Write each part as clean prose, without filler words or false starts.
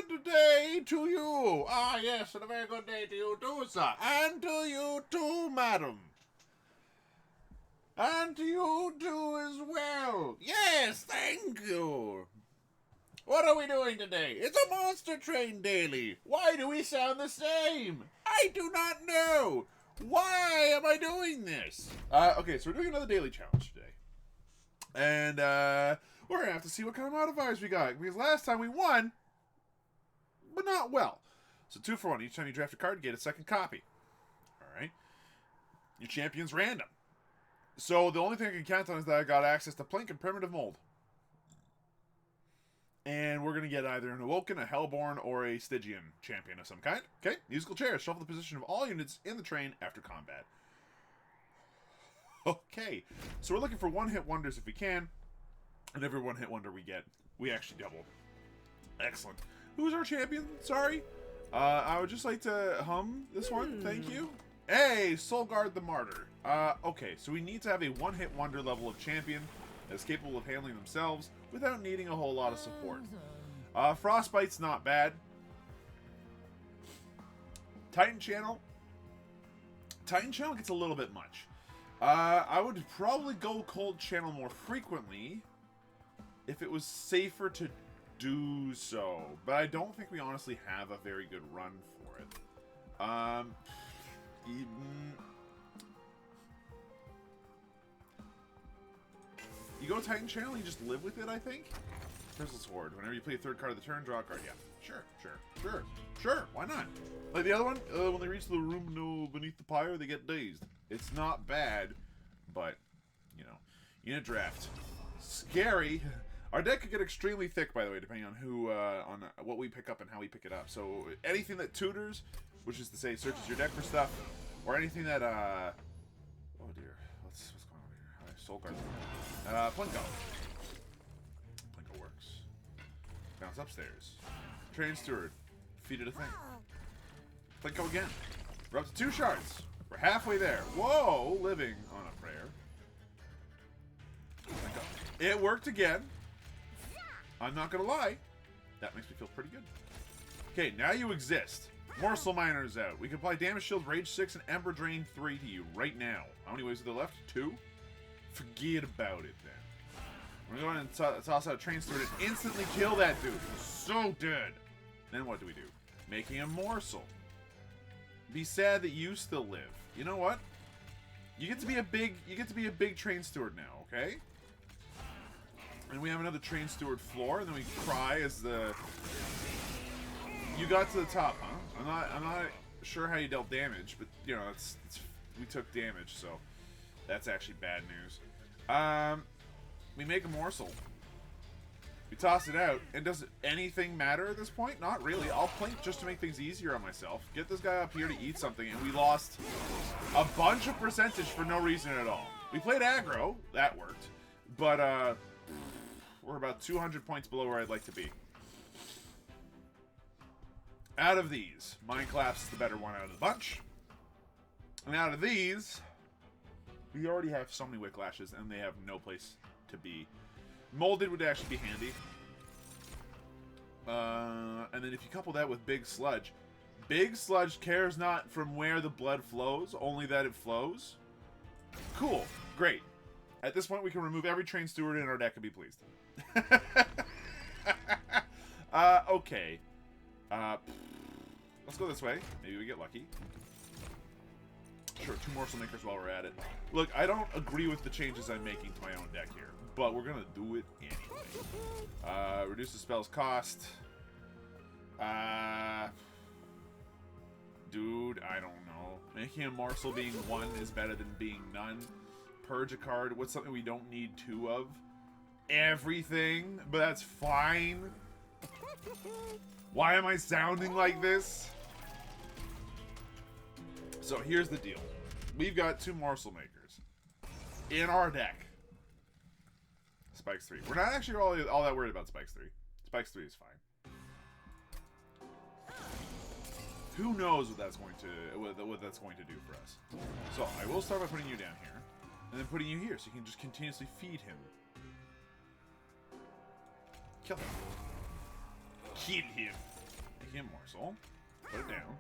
good day to you. Ah, yes, and a very good day to you too, sir. And to you too, madam. And to you too as well. Yes, thank you. What are we doing today? It's a Monster Train daily. Why do we sound the same? I do not know. Why am I doing this? Okay, so we're doing another daily challenge today. And, we're going to have to see what kind of modifiers we got. Because last time we won, but not well. So 2 for 1. Each time you draft a card, you get a second copy. Alright. Your champion's random. So the only thing I can count on is that I got access to Plink and Primitive Mold. And we're going to get either an Awoken, a Hellborn, or a Stygian champion of some kind. Okay, musical chairs. Shuffle the position of all units in the train after combat. Okay, so we're looking for one-hit wonders if we can. And every one-hit wonder we get, we actually double. Excellent. Who's our champion? Sorry. I would just like to hum this one. Thank you. Hey, Soulguard the Martyr. Okay, so we need to have a one-hit wonder level of champion that's capable of handling themselves without needing a whole lot of support. Frostbite's not bad. Titan Channel. Titan Channel gets a little bit much. I would probably go Cold Channel more frequently if it was safer to do so. But I don't think we honestly have a very good run for it. You go Titan Channel, you just live with it, I think? Crystal Sword. Whenever you play a third card of the turn, draw a card. Yeah, sure. Why not? Like the other one, when they reach the room beneath the pyre, they get dazed. It's not bad, but, you know. Unit draft. Scary. Our deck could get extremely thick, by the way, depending on who, on what we pick up and how we pick it up. So anything that tutors, which is to say searches your deck for stuff, or anything that, oh dear, what's going on here? Soul Guard. Plinko. Plinko works. Bounce upstairs. Train Steward. Defeated a thing. Plinko again. We're up to 2 shards. We're halfway there. Whoa! Living on a prayer. Plinko. It worked again. I'm not gonna lie. That makes me feel pretty good. Okay, now you exist. Morsel Miner's out. We can apply Damage Shield, Rage 6, and Ember Drain 3 to you right now. How many waves are there left? 2? Forget about it, then. We're going to go ahead and toss out Train Steward and instantly kill that dude. So dead. Then what do we do? Making a morsel. Be sad that you still live. You know what? You get to be a big Train Steward now, okay? And we have another Train Steward floor, and then we cry as the... You got to the top, huh? I'm not sure how you dealt damage, but you know, we took damage, so that's actually bad news. We make a morsel. We toss it out, and does anything matter at this point? Not really. I'll plink just to make things easier on myself. Get this guy up here to eat something, and we lost a bunch of percentage for no reason at all. We played aggro. That worked. But, we're about 200 points below where I'd like to be. Out of these, Mind Collapse is the better one out of the bunch. And out of these, we already have so many Whiplashes, and they have no place to be. Molded would actually be handy. And then if you couple that with Big Sludge cares not from where the blood flows, only that it flows. Cool. Great. At this point, we can remove every Train Steward in our deck and be pleased. Okay. Let's go this way. Maybe we get lucky. Sure, 2 Morsel Makers while we're at it. Look, I don't agree with the changes I'm making to my own deck here, but we're gonna do it anyway. Reduce the spell's cost. Dude, I don't know. Making a morsel being 1 is better than being none. Purge a card. What's something we don't need 2 of? Everything, but that's fine. Why am I sounding like this? So here's the deal. We've got 2 Morsel Makers in our deck. Spikes 3. We're not actually all that worried about Spikes 3. Spikes 3 is fine. Who knows what that's going to do for us? So I will start by putting you down here, and then putting you here, so you can just continuously feed him. Kill him. Kill him. him morsel. Put it down.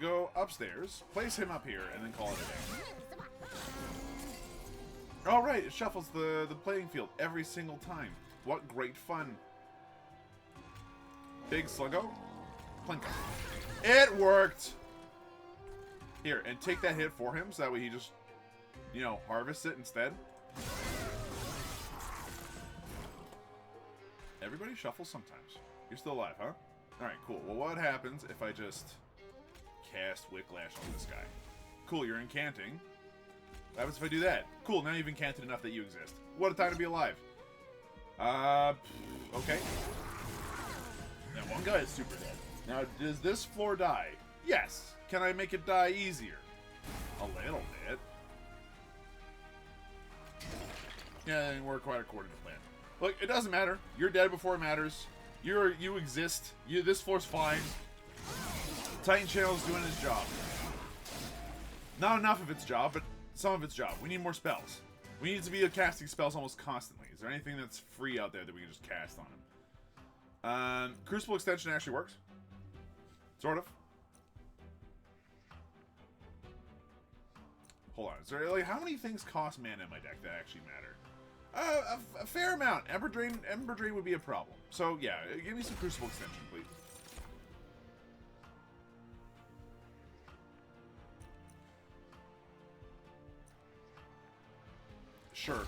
Go upstairs. Place him up here, and then call it a day. Alright, it shuffles the playing field every single time. What great fun. Big Sluggo. Plinko. It worked! Here, and take that hit for him, so that way he just, you know, harvests it instead. Everybody shuffles sometimes. You're still alive, huh? Alright, cool. Well, what happens if I just cast Whiplash on this guy? Cool, you're incanting. What happens if I do that? Cool, now you've incanted enough that you exist. What a time to be alive. Okay. Now, one guy is super dead. Now, does this floor die? Yes. Can I make it die easier? A little bit. Yeah, it didn't work quite according to plan. Look, it doesn't matter. You're dead before it matters. You exist. This floor's fine. Titan Channel's doing his job. Not enough of its job, but some of its job. We need more spells. We need to be casting spells almost constantly. Is there anything that's free out there that we can just cast on him? Crucible Extension actually works. Sort of. Hold on. Is there, like, how many things cost mana in my deck that actually matter? A fair amount. Ember Drain would be a problem. So, yeah, give me some Crucible Extension, please. Sure.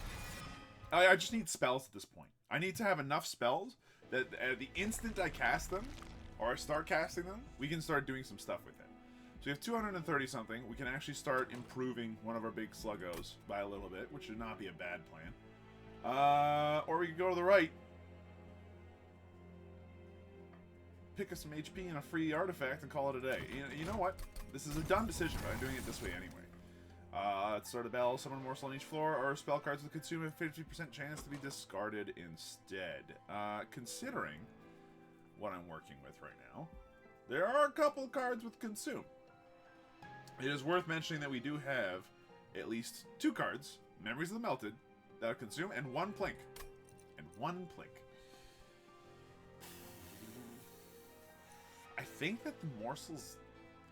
I just need spells at this point. I need to have enough spells that at the instant I cast them, or I start casting them, we can start doing some stuff with it. So we have 230 something. We can actually start improving one of our big sluggos by a little bit, which would not be a bad plan. Or we could go to the right. Pick us some HP and a free artifact and call it a day. You know what? This is a dumb decision, but I'm doing it this way anyway. Let's start a battle, summon a morsel on each floor, or spell cards with consume a 50% chance to be discarded instead. Considering what I'm working with right now, there are a couple cards with consume. It is worth mentioning that we do have at least 2 cards, Memories of the Melted, that are consume, and 1 Plink. And 1 Plink. I think that the morsel's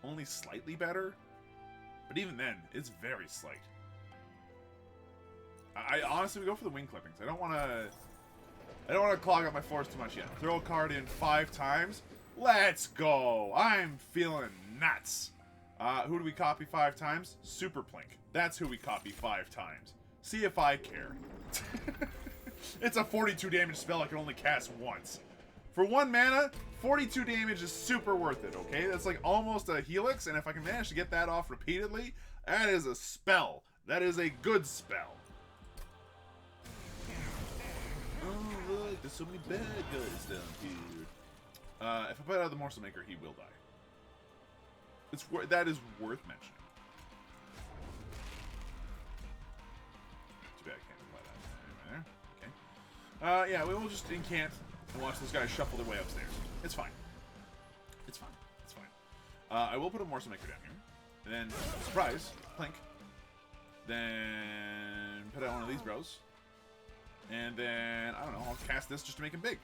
only slightly better. But even then, it's very slight. I honestly would go for the wing clippings. I don't want to clog up my floors too much yet. Throw a card in 5 times. Let's go. I'm feeling nuts. Who do we copy 5 times? Super Plink. That's who we copy 5 times. See if I care. It's a 42 damage spell I can only cast once. For 1 mana, 42 damage is super worth it, okay? That's like almost a Helix, and if I can manage to get that off repeatedly, that is a spell. That is a good spell. Oh, look, there's so many bad guys down here. If I put out the Morsel Maker, he will die. That is worth mentioning. Too bad I can't apply that there. Okay. Yeah, we will just incant and watch those guys shuffle their way upstairs. It's fine. It's fine. It's fine. I will put a Morsel Maker down here. And then, surprise, Plink. Then, put out one of these bros. And then, I don't know, I'll cast this just to make him big.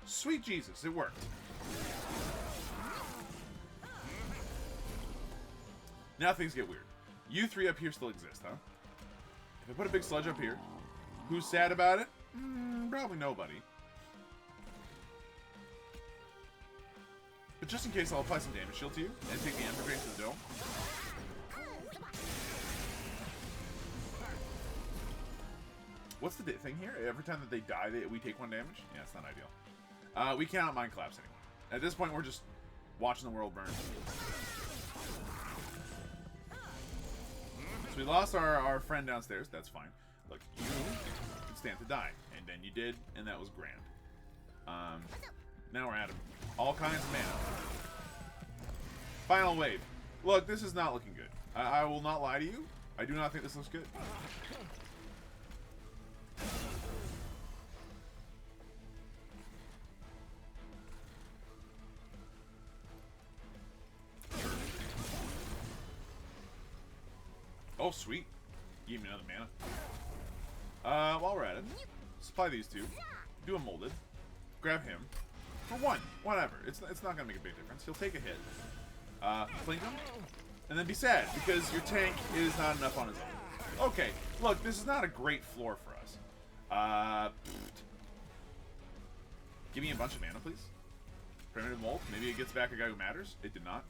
Sweet Jesus, it worked. Now things get weird. You 3 up here still exist, huh? If I put a big sludge up here, who's sad about it? Probably nobody. But just in case, I'll apply some damage shield to you and take the Ember Drain to the dome. What's the thing here? Every time that they die, we take 1 damage? Yeah, it's not ideal. We cannot Mind Collapse anyone. At this point, we're just watching the world burn. So we lost our friend downstairs. That's fine. Look, you could stand to die. And then you did, and that was grand. Now we're at him. All kinds of mana. Final wave. Look, this is not looking good. I will not lie to you. I do not think this looks good. Oh, sweet. Give me another mana. While we're at it, supply these 2. Do a molded. Grab him. For 1. Whatever. It's not going to make a big difference. He'll take a hit. Blink him. And then be sad, because your tank is not enough on his own. Okay, look, this is not a great floor for us. Give me a bunch of mana, please. Primitive Mold. Maybe it gets back a guy who matters. It did not.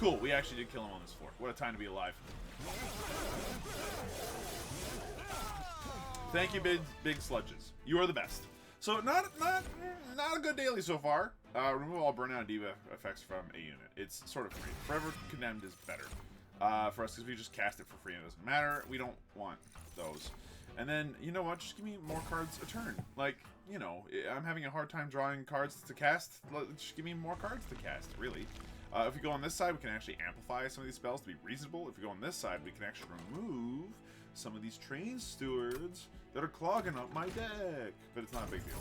Cool, we actually did kill him on this floor. What a time to be alive. Thank you, big sludges. You are the best. So not a good daily so far. Remove all burnout and diva effects from a unit. It's sort of free. Forever Condemned is better for us because we just cast it for free and it doesn't matter. We don't want those. And then, you know what? Just give me more cards a turn. Like, you know, I'm having a hard time drawing cards to cast. Just give me more cards to cast, really. If we go on this side, we can actually amplify some of these spells to be reasonable. If we go on this side, we can actually remove some of these train stewards that are clogging up my deck. But it's not a big deal.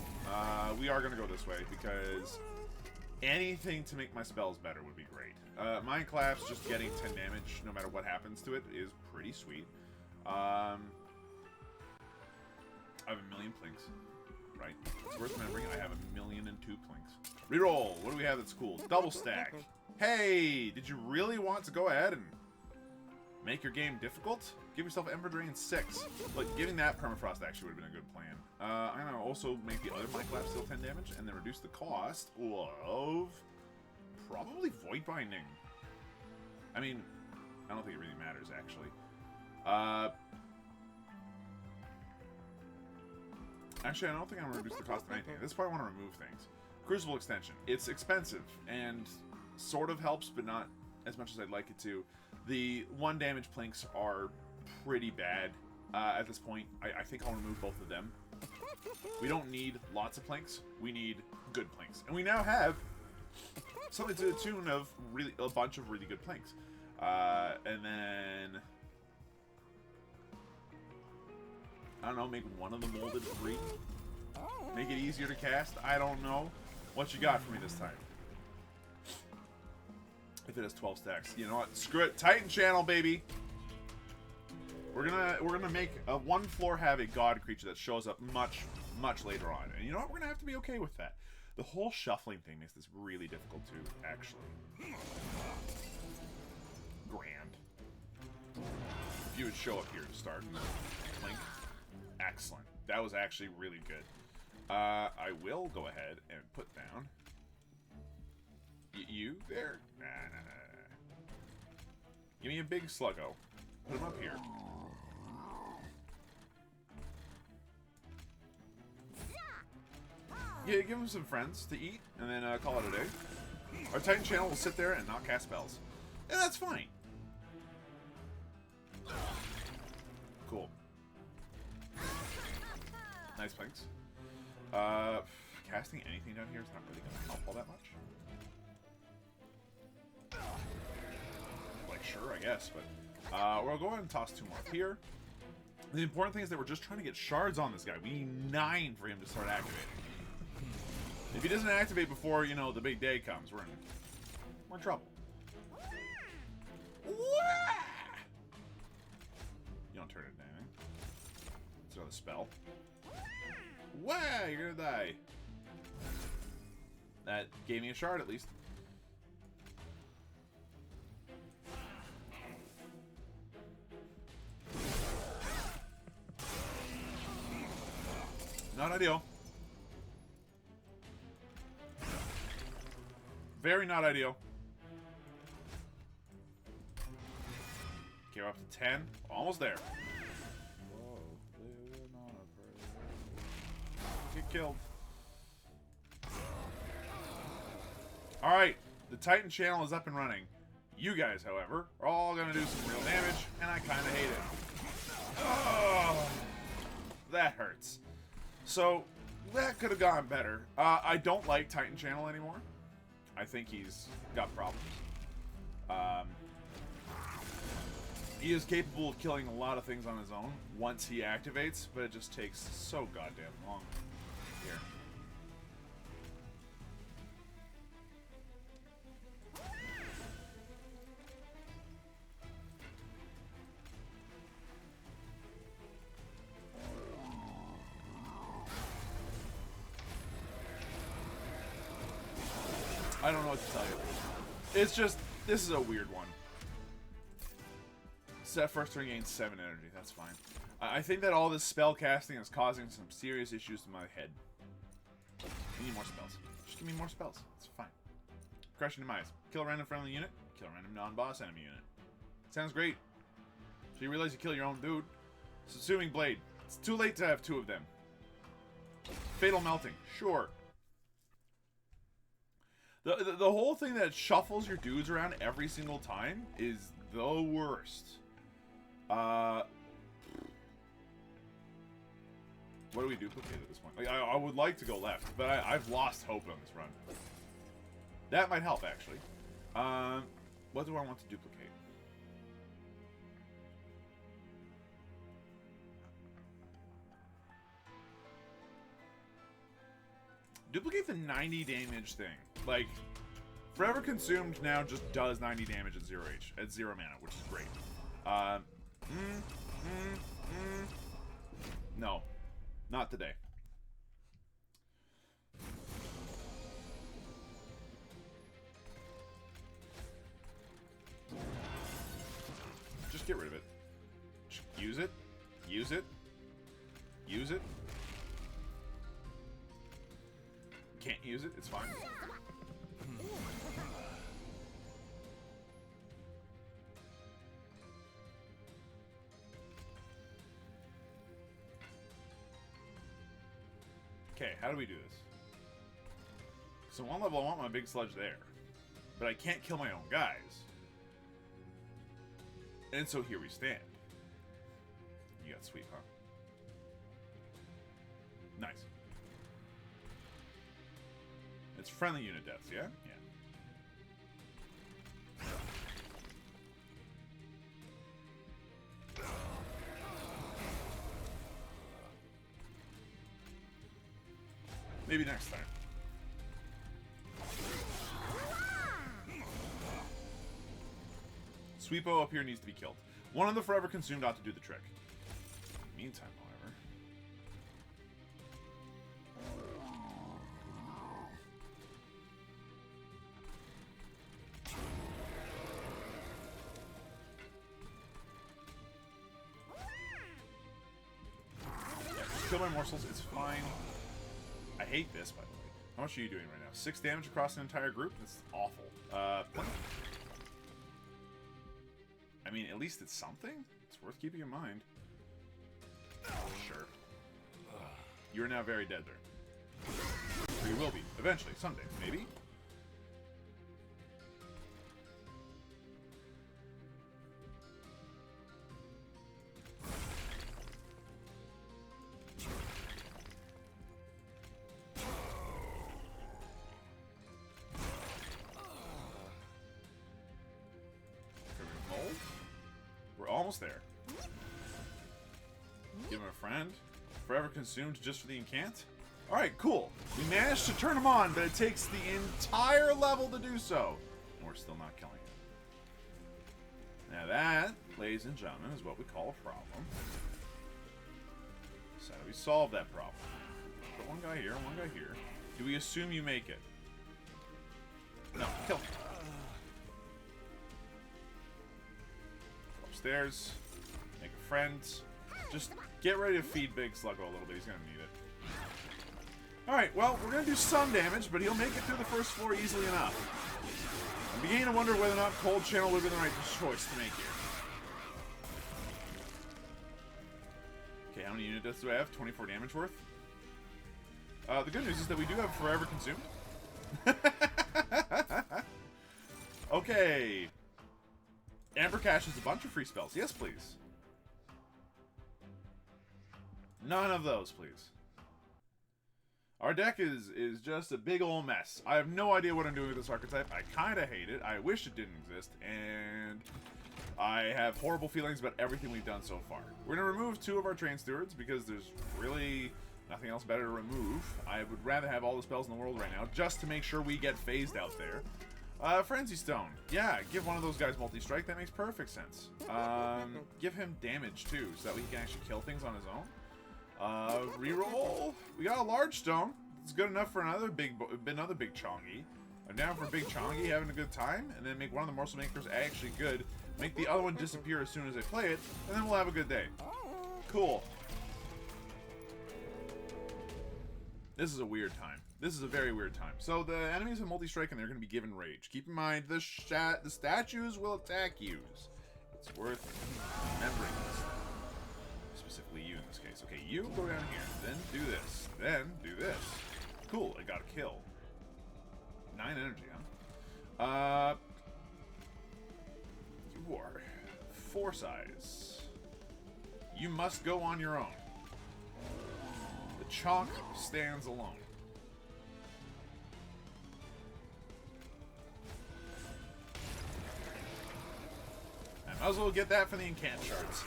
We are going to go this way because anything to make my spells better would be great. Mind Collapse, just getting 10 damage no matter what happens to it, is pretty sweet. I have a million plinks, right? It's worth remembering I have 1,000,002 plinks. Reroll! What do we have that's cool? Double stack. Hey! Did you really want to go ahead and make your game difficult? Give yourself Ember Drain 6. Like, giving that Permafrost actually would have been a good plan. I'm going to also make the other Mind Collapse deal 10 damage, and then reduce the cost of probably Void Binding. I mean, I don't think it really matters, actually. Actually, I don't think I'm going to reduce the cost of anything. At this point, I want to remove things. Crucible Extension. It's expensive, and sort of helps, but not as much as I'd like it to. The 1 damage plinks are pretty bad at this point. I think I'll remove both of them. We don't need lots of plinks. We need good plinks. And we now have something to the tune of really a bunch of really good plinks. And then I don't know, make one of the molded free. Make it easier to cast. I don't know. What you got for me this time? If it has 12 stacks. You know what? Screw it. Titan Channel, baby. We're gonna make a 1 floor have a god creature that shows up much later on. And you know what? We're gonna have to be okay with that. The whole shuffling thing makes this really difficult to actually. Grand. If you would show up here to start. Link. Excellent. That was actually really good. I will go ahead and put down you there. Nah. Give me a big sluggo. Put him up here. Yeah, give him some friends to eat, and then call it a day. Our Titan Channel will sit there and not cast spells. And that's fine. Cool. Nice planks. Casting anything down here is not really going to help all that much. Like, sure, I guess, but we'll go ahead and toss 2 more up here. The important thing is that we're just trying to get shards on this guy. We need 9 for him to start activating. If he doesn't activate before, you know, the big day comes, we're in trouble. You don't turn it down. It's another spell. Wow, you're gonna die. That gave me a shard at least. Not ideal. Very not ideal. Okay, we're up to 10. Almost there. Get killed. Alright, the Titan Channel is up and running. You guys, however, are all going to do some real damage, and I kind of hate it. Oh, that hurts. So, that could have gone better. I don't like Titan Channel anymore. I think he's got problems. He is capable of killing a lot of things on his own once he activates, but it just takes so goddamn long. Here. I don't know what to tell you. It's just, this is a weird one. Set first turn gains 7 energy. That's fine. I think that all this spell casting is causing some serious issues to my head. I need more spells. Just give me more spells. It's fine. Crushing Demise. Kill a random friendly unit. Kill a random non-boss enemy unit. Sounds great. So you realize you kill your own dude. Consuming Blade. It's too late to have 2 of them. Fatal Melting. Sure. The whole thing that shuffles your dudes around every single time is the worst. What do we duplicate at this point? Like, I would like to go left, but I've lost hope on this run. That might help, actually. What do I want to duplicate? Duplicate the 90 damage thing. Like, Forever Consumed now just does 90 damage at 0 mana, which is great. No. Not today. Just get rid of it. Just use it. Use it. Use it. Can't use it. It's fine. Okay, how do we do this? So one level I want my big sludge there. But I can't kill my own guys. And so here we stand. You got sweep, huh? Nice. It's friendly unit deaths, yeah? Yeah. Maybe next time. Sweepo up here needs to be killed. One of the Forever Consumed ought to do the trick. Meantime, however. Yeah, kill my morsels, it's fine. I hate this, by the way. How much are you doing right now? 6 damage across an entire group? That's awful. I mean, at least it's something? It's worth keeping in mind. Sure. You are now very dead there. Or you will be. Eventually. Someday. Maybe? Almost there. Give him a friend. Forever Consumed just for the incant. Alright, cool. We managed to turn him on, but it takes the entire level to do so. And we're still not killing him. Now that, ladies and gentlemen, is what we call a problem. So how do we solve that problem? Put one guy here, one guy here. Do we assume you make it? No, kill him. Upstairs, make a friend. Just get ready to feed Big Sluggo a little bit. He's gonna need it. Alright, well, we're gonna do some damage, but he'll make it through the first floor easily enough. I'm beginning to wonder whether or not Cold Channel would have been the right choice to make here. Okay, how many unit deaths do I have? 24 damage worth? The good news is that we do have Forever Consumed. Okay. Amber Cash is a bunch of free spells. Yes, please. None of those, please. Our deck is just a big ol' mess. I have no idea what I'm doing with this archetype. I kind of hate it. I wish it didn't exist. And I have horrible feelings about everything we've done so far. We're going to remove 2 of our Train Stewards because there's really nothing else better to remove. I would rather have all the spells in the world right now just to make sure we get phased out there. Frenzy Stone. Yeah, give one of those guys multi-strike. That makes perfect sense. Give him damage, too, so that he can actually kill things on his own. Reroll. We got a large stone. It's good enough for another big chongy. I'm down for Big Chongy having a good time, and then make one of the morsel makers actually good, make the other one disappear as soon as I play it, and then we'll have a good day. Cool. This is a weird time. This is a very weird time. So the enemies have multi-strike and they're going to be given rage. Keep in mind, the statues will attack you. It's worth remembering this. Specifically you in this case. Okay, you go down here, then do this, then do this. Cool, I got a kill. 9 energy, huh? You are 4 size. You must go on your own. The chalk stands alone. I might as well get that for the incant shards.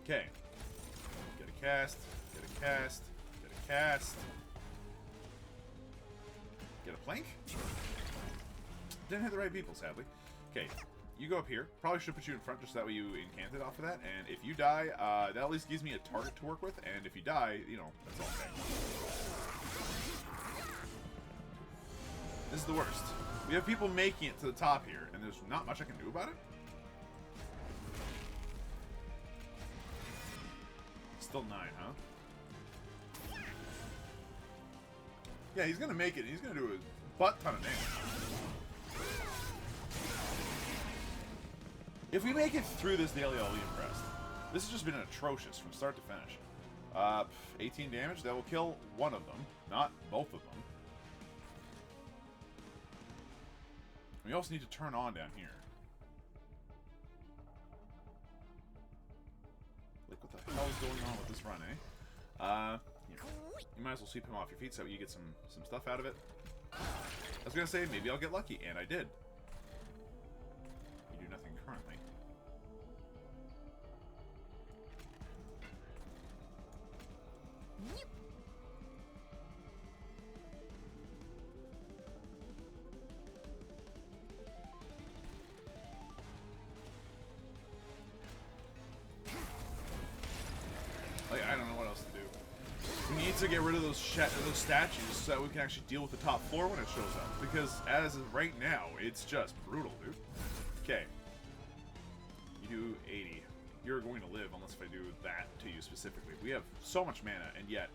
Okay. Get a cast, get a cast, get a cast. Get a plank? Didn't hit the right people, sadly. Okay, you go up here. Probably should put you in front just that way you incant it off of that. And if you die, that at least gives me a target to work with. And if you die, you know, that's all okay. This is the worst. We have people making it to the top here, and there's not much I can do about it. Still 9, huh? Yeah, he's gonna make it. He's gonna do a butt ton of damage. If we make it through this daily, I'll be impressed. This has just been atrocious from start to finish. 18 damage. That will kill one of them, not both of them. We also need to turn on down here. Like, what the hell is going on with this run, eh? You might as well sweep him off your feet so you get some stuff out of it. I was gonna say, maybe I'll get lucky, and I did. You do nothing currently. Like, I don't know what else to do. We need to get rid of those statues so that we can actually deal with the top floor when it shows up. Because as of right now, it's just brutal, dude. Okay. You do 80. You're going to live unless if I do that to you specifically. We have so much mana, and yet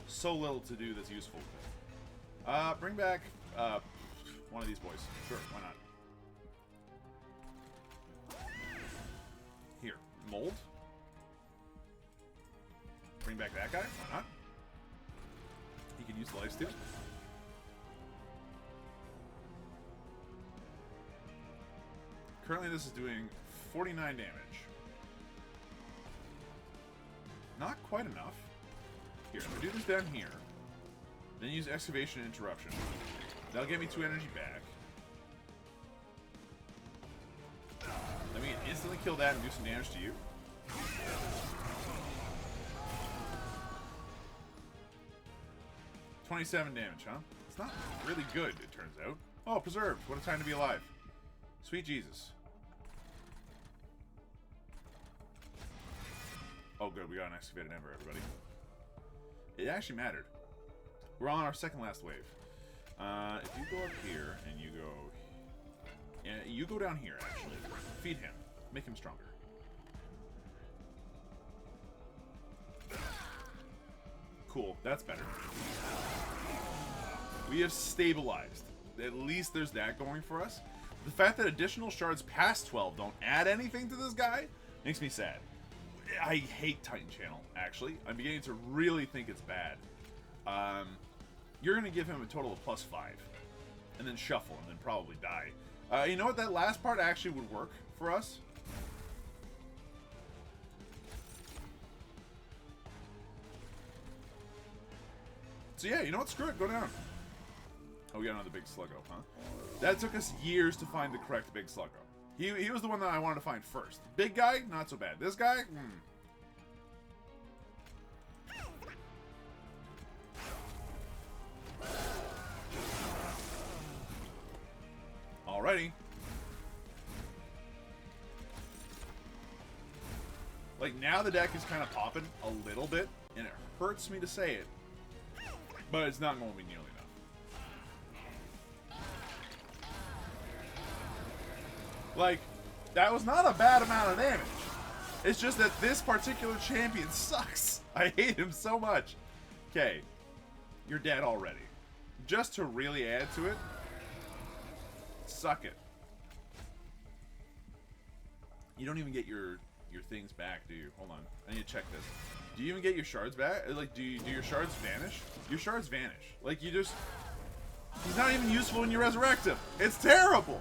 so little to do that's useful with it. Bring back one of these boys. Sure, why not? Here, mold. Bring back that guy? Why not? He can use the lifesteal. Currently this is doing 49 damage. Not quite enough. Here, I'm gonna do this down here. Then use Excavation and Interruption. That'll get me 2 energy back. Let me instantly kill that and do some damage to you. $27 damage, huh? It's not really good, it turns out. Oh, preserved. What a time to be alive. Sweet Jesus. Oh, good. We got an excavated ember, everybody. It actually mattered. We're on our second last wave. If you go up here and you go... Yeah, you go down here, actually. Feed him. Make him stronger. Cool. That's better. We have stabilized. At least there's that going for us. The fact that additional shards past 12 don't add anything to this guy makes me sad. I hate Titan Channel, actually. I'm beginning to really think it's bad. You're going to give him a total of +5. And then shuffle and then probably die. You know what? That last part actually would work for us. So yeah, you know what? Screw it. Go down. Oh, we got another big sluggo, huh? That took us years to find the correct big sluggo. He was the one that I wanted to find first. Big guy, not so bad. This guy, Alrighty. Like, now the deck is kind of popping a little bit, and it hurts me to say it, But it's not going to be nearly enough. Like, that was not a bad amount of damage. It's just that this particular champion sucks. I hate him so much. Okay. You're dead already. Just to really add to it, suck it. You don't even get your things back, do you? Hold on. I need to check this. Do you even get your shards back? Like, do your shards vanish? Your shards vanish. Like, you just... He's not even useful when you resurrect him. It's terrible!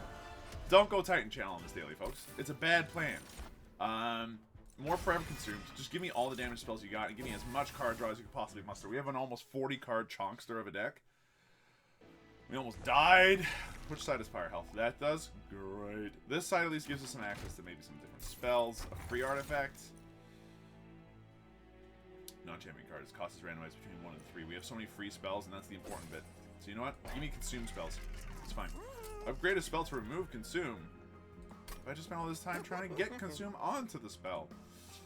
Don't go Titan Channel on this daily, folks. It's a bad plan. More forever consumed. Just give me all the damage spells you got and give me as much card draw as you could possibly muster. We have an almost 40 card chonkster of a deck. We almost died. Which side is fire health? That does? Great. This side at least gives us some access to maybe some different spells. A free artifact. Non-champion cards. Cost is randomized between 1 and 3. We have so many free spells, and that's the important bit. So you know what? Give me consume spells. It's fine. Upgrade a spell to remove consume. But I just spent all this time trying to get consume onto the spell.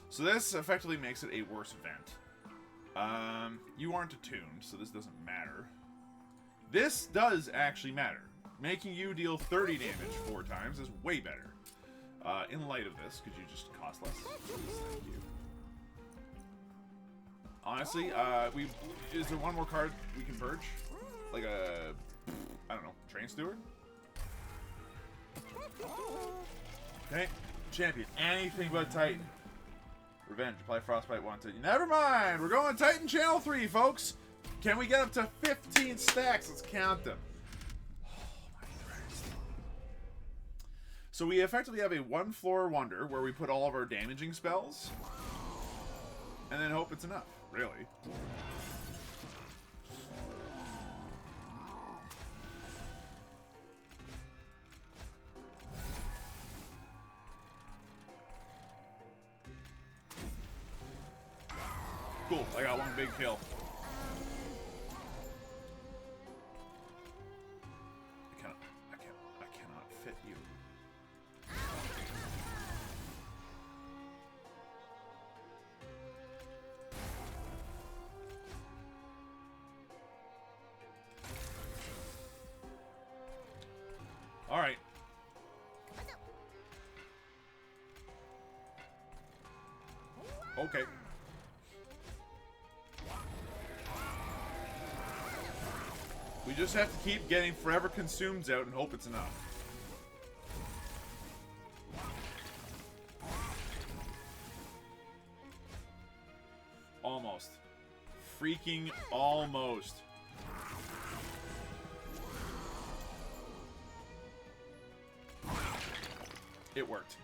So this effectively makes it a worse event. You aren't attuned, so this doesn't matter. This does actually matter. Making you deal 30 damage 4 times is way better. In light of this, could you just cost less? Please, thank you. Honestly, is there one more card we can purge? Like a, I don't know, Train Steward? Okay, champion, anything but Titan. Revenge, apply Frostbite 1 to... Never mind, we're going Titan Channel 3, folks. Can we get up to 15 stacks? Let's count them. Oh my Christ. So we effectively have a 1-floor wonder where we put all of our damaging spells. And then hope it's enough, really. Cool, I got one big kill. I cannot fit you. All right. Okay. We just have to keep getting forever consumed out and hope it's enough. Almost. Freaking almost. It worked.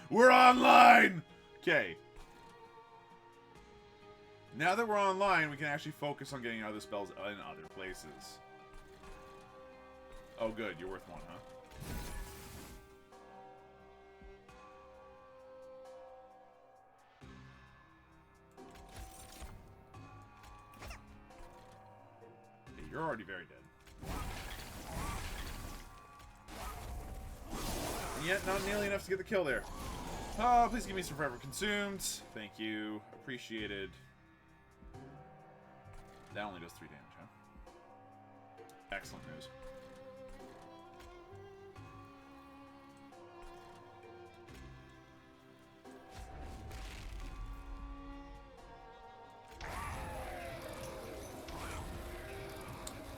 We're online! Okay. Now that we're online, we can actually focus on getting other spells in other places. Oh good, you're worth 1, huh? Okay, you're already very dead. And yet, not nearly enough to get the kill there. Oh, please give me some forever consumed. Thank you. Appreciated. That only does 3 damage, huh? Excellent news.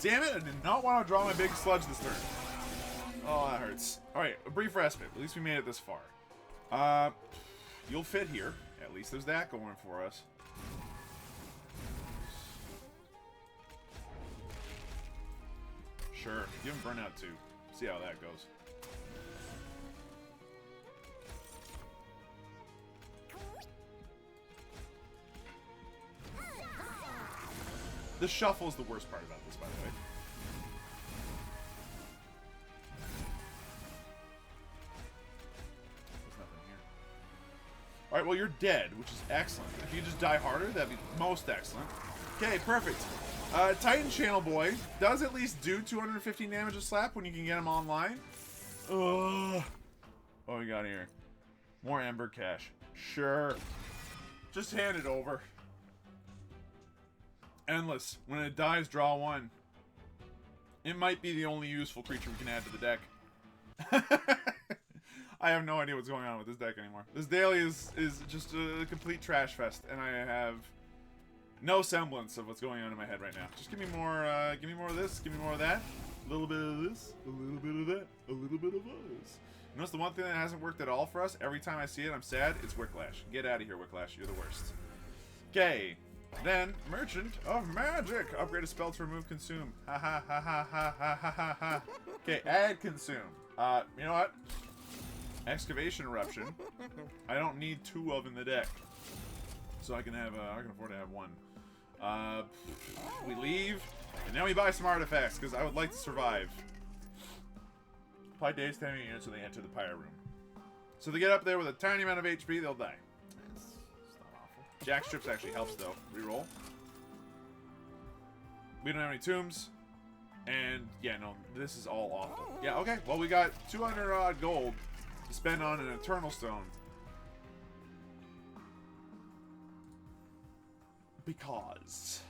Damn it, I did not want to draw my big sludge this turn. Oh, that hurts. Alright, a brief respite. At least we made it this far. You'll fit here. At least there's that going for us. Sure. Give him burnout too. See how that goes. The shuffle is the worst part about this, by the way. There's nothing here. Alright, well, you're dead, which is excellent. If you just die harder, that'd be most excellent. Okay, perfect. Titan Channel Boy does at least do 215 damage a slap when you can get him online. Ugh. What we got here? More Ember Cash. Sure. Just hand it over. Endless. When it dies, draw 1. It might be the only useful creature we can add to the deck. I have no idea what's going on with this deck anymore. This daily is just a complete trash fest, and I have no semblance of what's going on in my head right now. Just give me more of this, give me more of that. A little bit of this, a little bit of that, a little bit of this. You notice the one thing that hasn't worked at all for us? Every time I see it, I'm sad. It's Wicklash. Get out of here, Wicklash. You're the worst. Okay. Then, Merchant of Magic. Upgrade a spell to remove consume. Ha ha ha ha ha ha ha ha ha. Okay, add consume. You know what? Excavation Eruption. I don't need 2 of in the deck. So I can have, I can afford to have 1. We leave. And now we buy some artifacts, because I would like to survive. Apply days to enemy units when they enter the pyre room. So they get up there with a tiny amount of HP, they'll die. It's not awful. Jack Strips actually helps, though. Reroll. We don't have any tombs. And, yeah, no, this is all awful. Yeah, okay, well, we got 200 odd gold to spend on an Eternal Stone. Because...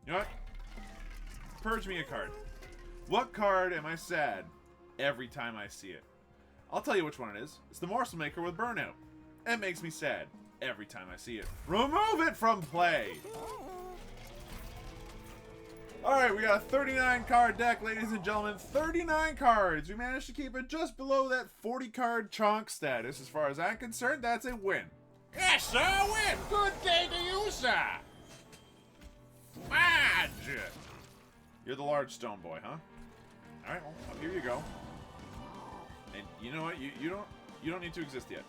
You know what? Purge me a card. What card am I sad every time I see it? I'll tell you which one it is. It's the Morsel Maker with Burnout. It makes me sad every time I see it. Remove it from play! Alright, we got a 39 card deck, ladies and gentlemen. 39 cards! We managed to keep it just below that 40 card chonk status. As far as I'm concerned, that's a win. Yes, sir, a win! Good day to you, sir! Fudge! You're the large stone boy, huh? Alright, well, here you go. And you know what? You don't need to exist yet.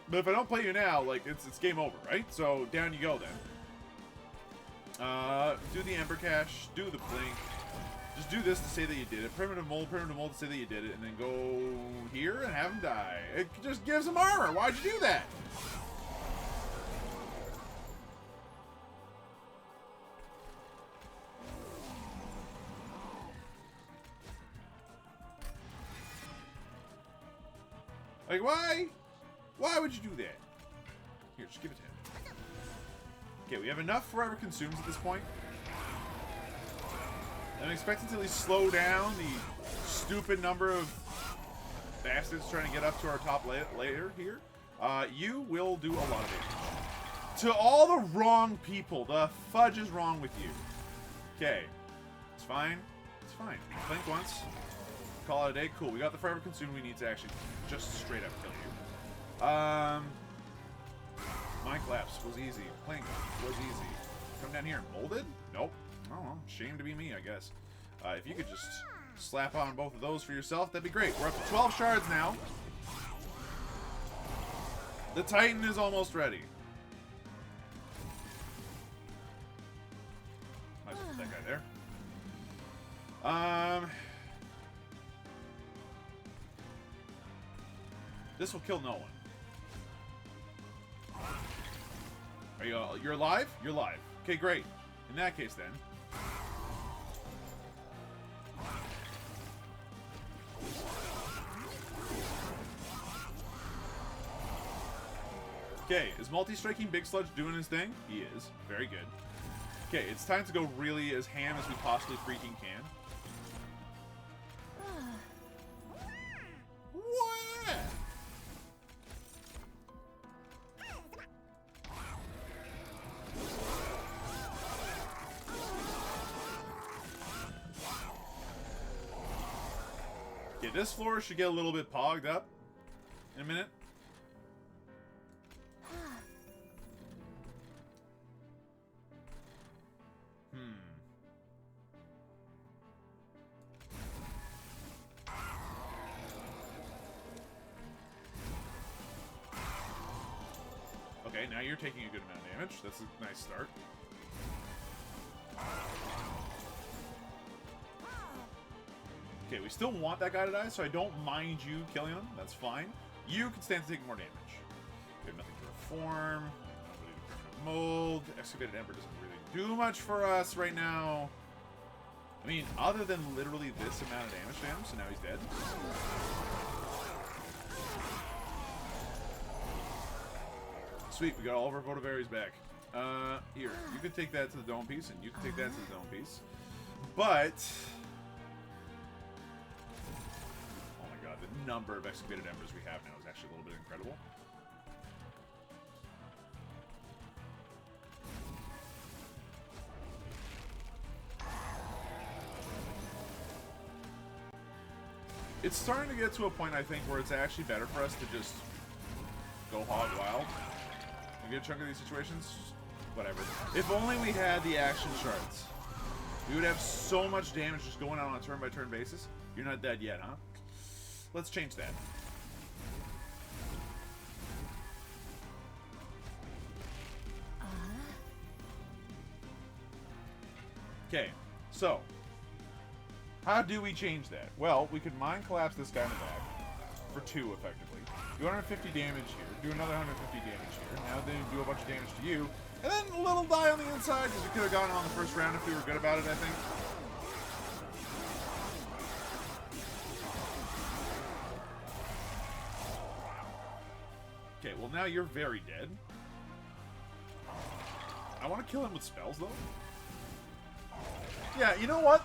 But if I don't play you now, like, it's game over, right? So, down you go, then. Do the Ember Cache, do the Blink. Just do this to say that you did it. Primitive Mold to say that you did it. And then go here and have him die. It just gives him armor. Why'd you do that? Like, why? Why would you do that? Here, just give it to him. Okay, we have enough Forever Consumes at this point. I'm expecting to at least slow down the stupid number of bastards trying to get up to our top layer here. You will do a lot of damage. To all the wrong people. The fudge is wrong with you. Okay. It's fine. It's fine. Blink once. Call it a day. Cool. We got the Forever Consume we need to actually just straight up kill you. Mind Collapse was easy. Blink was easy. Come down here. Molded? Nope. Oh, well, shame to be me, I guess. If you could just slap on both of those for yourself, that'd be great. We're up to 12 shards now. The Titan is almost ready. Might as well put that guy there. This will kill no one. Are you're alive? You're alive. Okay, great. In that case, then. Okay, is multi-striking Big Sludge doing his thing? He is. Very good. Okay, it's time to go really as ham as we possibly freaking can. What? Okay, this floor should get a little bit pogged up in a minute. Okay, now you're taking a good amount of damage. That's a nice start. Okay, we still want that guy to die, so I don't mind you killing him. That's fine. You can stand to take more damage. We have nothing to reform. Nobody to permanent mold. Excavated Ember doesn't really do much for us right now. I mean, other than literally this amount of damage to him, so now he's dead. sweet. We got all of our Votivaries back. Here. You can take that to the dome piece, and you can take that to the dome piece. But... oh my god, the number of excavated embers we have now is actually a little bit incredible. It's starting to get to a point, I think, where it's actually better for us to just go hog wild. You get a chunk of these situations, whatever. If only we had the action shards. We would have so much damage just going on a turn-by-turn basis. You're not dead yet, huh? Let's change that. Okay, so how do we change that? Well, we could mind collapse this guy in the back for 2, effectively. Do 150 damage here. Do another 150 damage here. Now then do a bunch of damage to you. And then a little die on the inside, because we could have gotten on the first round if we were good about it, I think. Okay, well now you're very dead. I want to kill him with spells, though. Yeah, you know what?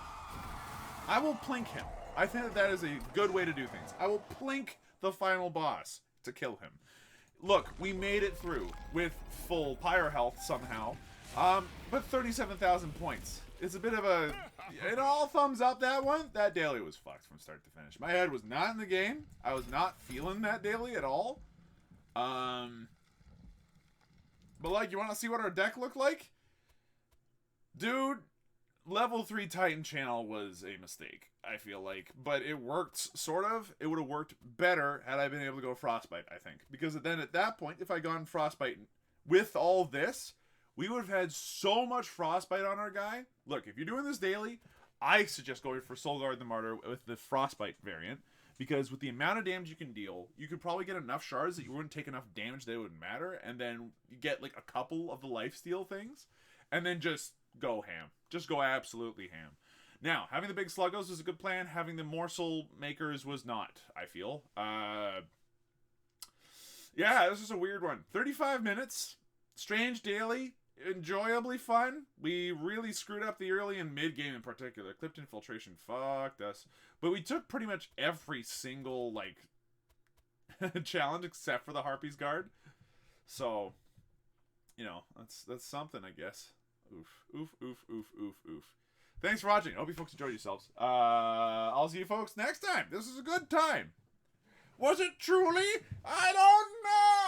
I will plink him. I think that is a good way to do things. I will plink the final boss to kill him. Look, we made it through with full pyre health somehow. But 37,000 points. It's a bit of a... it all thumbs up, that one. That daily was fucked from start to finish. My head was not in the game. I was not feeling that daily at all. But like, you want to see what our deck looked like? Dude... level 3 Titan channel was a mistake, I feel like. But it worked, sort of. It would have worked better had I been able to go Frostbite, I think. Because then at that point, if I gone Frostbite with all this, we would have had so much Frostbite on our guy. Look, if you're doing this daily, I suggest going for Soulguard the Martyr with the Frostbite variant. Because with the amount of damage you can deal, you could probably get enough shards that you wouldn't take enough damage that it would matter. And then you get like a couple of the lifesteal things. And then just... go ham. Just go absolutely ham. Now, having the big sluggos was a good plan. Having the morsel makers was not, I feel. Yeah, this is a weird one. 35 minutes. Strange daily. Enjoyably fun. We really screwed up the early and mid game in particular. Clipped infiltration fucked us. But we took pretty much every single, like, challenge except for the Harpy's Guard. So, you know, that's something, I guess. Oof, oof, oof, oof, oof, oof. Thanks for watching. I hope you folks enjoyed yourselves. I'll see you folks next time. This is a good time. Was it truly? I don't know!